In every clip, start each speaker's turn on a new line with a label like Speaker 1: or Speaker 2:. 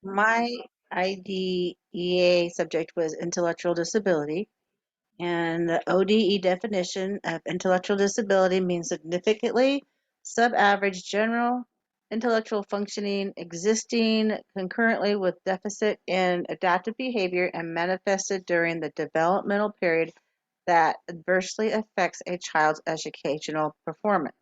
Speaker 1: My IDEA subject was intellectual disability, and the ODE definition of intellectual disability means significantly sub-average general intellectual functioning existing concurrently with deficit in adaptive behavior and manifested during the developmental period that adversely affects a child's educational performance.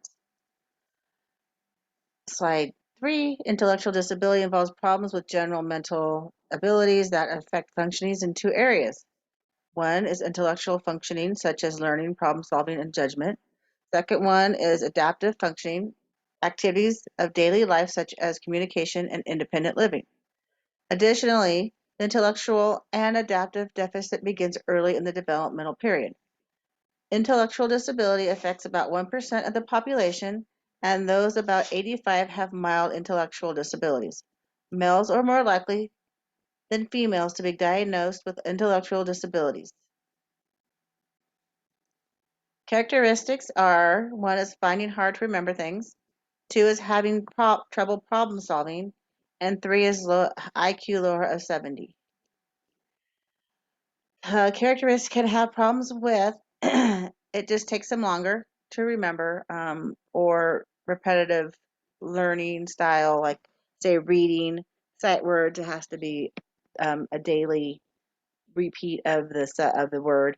Speaker 1: Slide 3, intellectual disability involves problems with general mental abilities that affect functionings in two areas. One is intellectual functioning, such as learning, problem solving, and judgment. Second one is adaptive functioning, activities of daily life, such as communication and independent living. Additionally, the intellectual and adaptive deficit begins early in the developmental period. Intellectual disability affects about 1% of the population, and those about 85 have mild intellectual disabilities. Males are more likely than females to be diagnosed with intellectual disabilities. Characteristics are: one is finding hard to remember things, two is having trouble problem solving, and three is IQ lower of 70. Characteristics can have problems with it just takes them longer to remember, or repetitive learning style, like say reading sight words. It has to be a daily repeat of the word.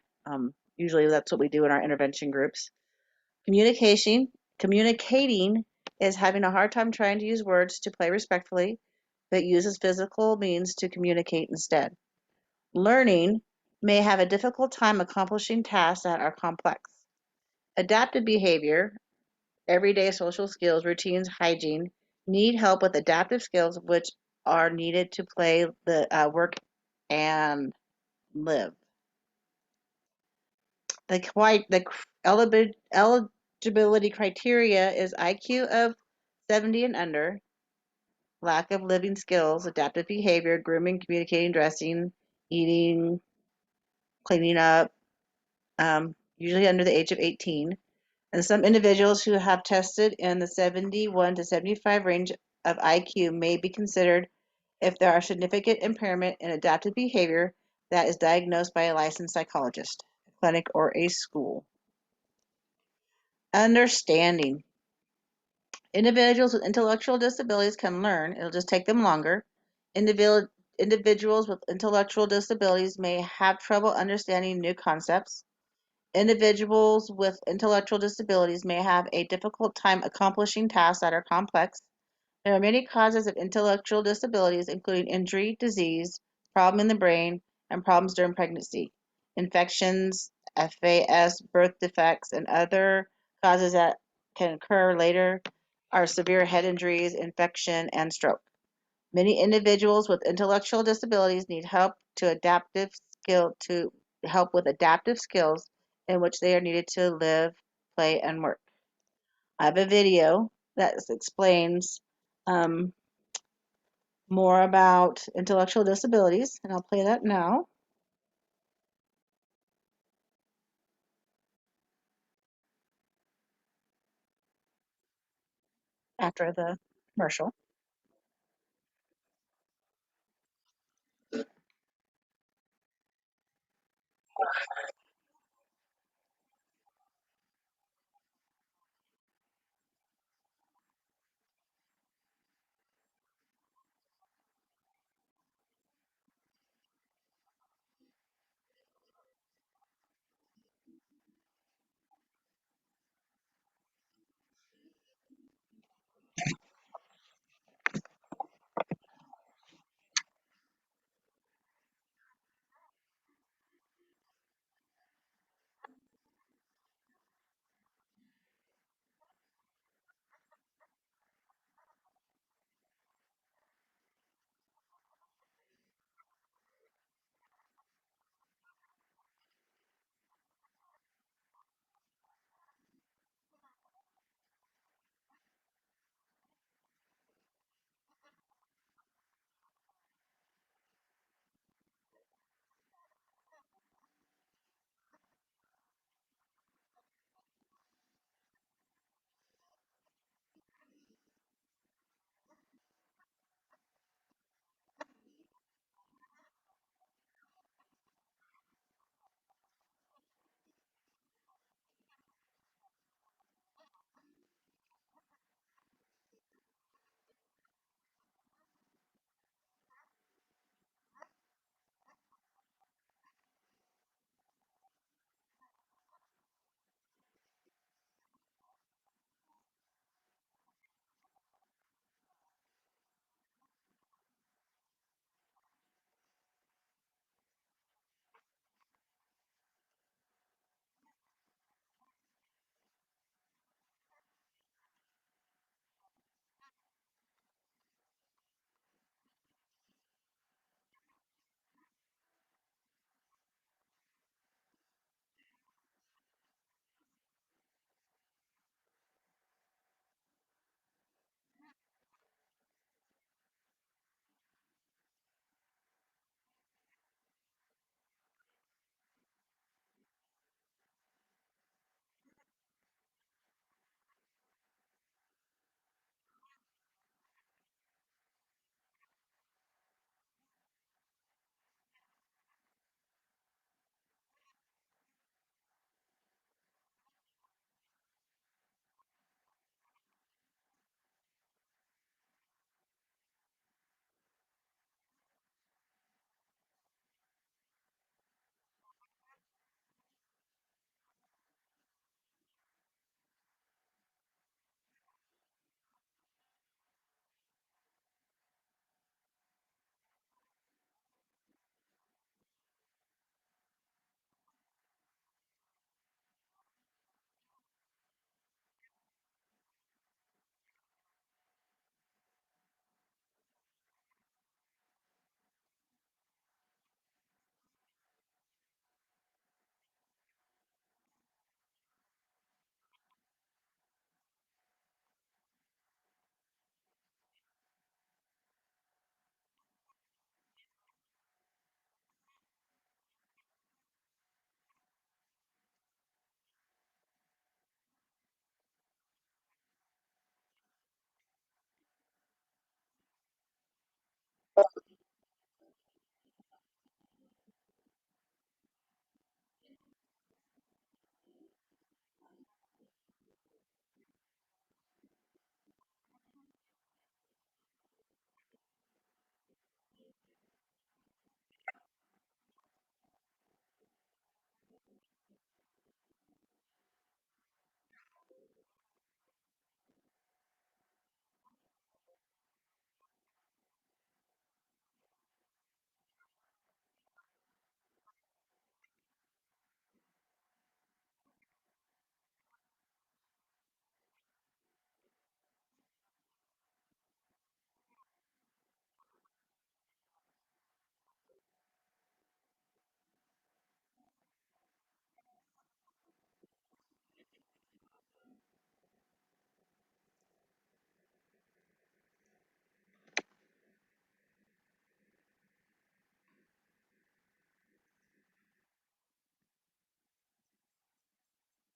Speaker 1: Usually that's what we do in our intervention groups. Communicating is having a hard time trying to use words to play respectfully, but uses physical means to communicate instead. Learning may have a difficult time accomplishing tasks that are complex. Adaptive behavior, everyday social skills, routines, hygiene, need help with adaptive skills which are needed to play the work and live. The eligibility criteria is IQ of 70 and under, lack of living skills, adaptive behavior, grooming, communicating, dressing, eating, cleaning up, usually under the age of 18. And some individuals who have tested in the 71 to 75 range of IQ may be considered if there are significant impairment in adaptive behavior that is diagnosed by a licensed psychologist, a clinic, or a school. Understanding. Individuals with intellectual disabilities can learn. It'll just take them longer. Individuals with intellectual disabilities may have trouble understanding new concepts. Individuals with intellectual disabilities may have a difficult time accomplishing tasks that are complex. There are many causes of intellectual disabilities, including injury, disease, problem in the brain, and problems during pregnancy. Infections, FAS, birth defects, and other causes that can occur later are severe head injuries, infection, and stroke. Many individuals with intellectual disabilities need help with adaptive skills in which they are needed to live, play, and work. I have a video that explains um, more about intellectual disabilities, and I'll play that now after the commercial.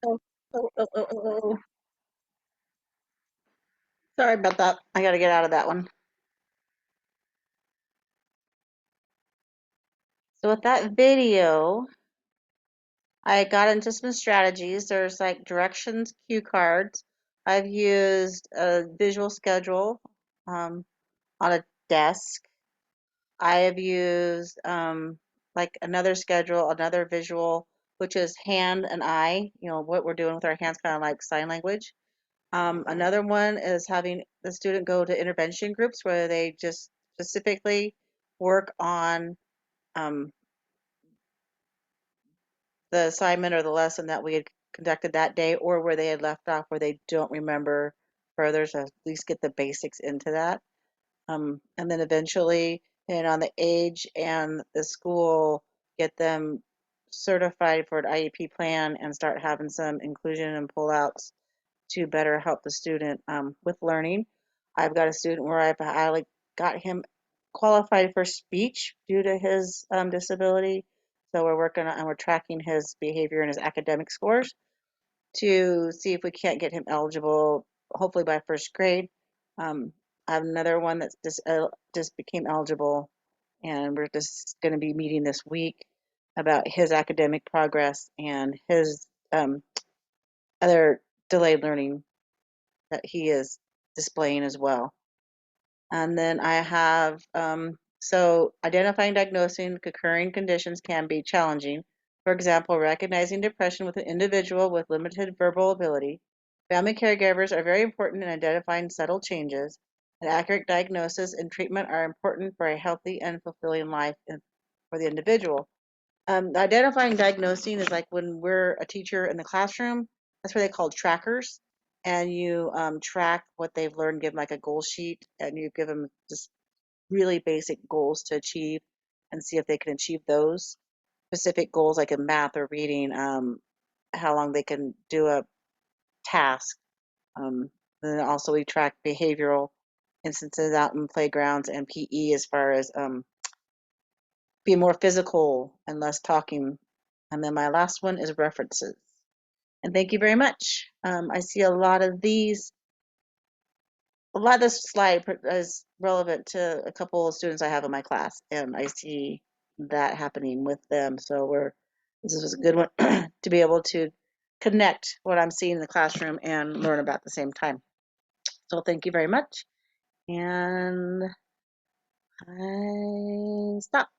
Speaker 1: Oh, oh, oh, oh, oh, oh. Sorry about that. I got to get out of that one. So with that video, I got into some strategies. There's like directions, cue cards. I've used a visual schedule on a desk. I have used like another schedule, another visual, which is hand and eye, what we're doing with our hands, kind of like sign language. Another one is having the student go to intervention groups where they just specifically work on um, the assignment or the lesson that we had conducted that day, or where they had left off where they don't remember further, so at least get the basics into that. And then eventually, and on the age and the school, get them certified for an IEP plan and start having some inclusion and pullouts to better help the student with learning. I've got a student where I like got him qualified for speech due to his disability. So we're working on and we're tracking his behavior and his academic scores to see if we can't get him eligible, hopefully by first grade. I have another one that's just became eligible, and we're just going to be meeting this week about his academic progress and his other delayed learning that he is displaying as well. And then I have, so identifying, diagnosing concurring conditions can be challenging. For example, recognizing depression with an individual with limited verbal ability. Family caregivers are very important in identifying subtle changes. An accurate diagnosis and treatment are important for a healthy and fulfilling life for the individual. Identifying, diagnosing is like when we're a teacher in the classroom, that's what they call trackers. And you track what they've learned, give them like a goal sheet, and you give them just really basic goals to achieve and see if they can achieve those specific goals, like in math or reading, how long they can do a task. Then also we track behavioral instances out in playgrounds and PE as far as be more physical and less talking. And then my last one is references. And thank you very much. I see a lot of this slide is relevant to a couple of students I have in my class, and I see that happening with them. So this is a good one to be able to connect what I'm seeing in the classroom and learn about at the same time. So thank you very much. And I stop.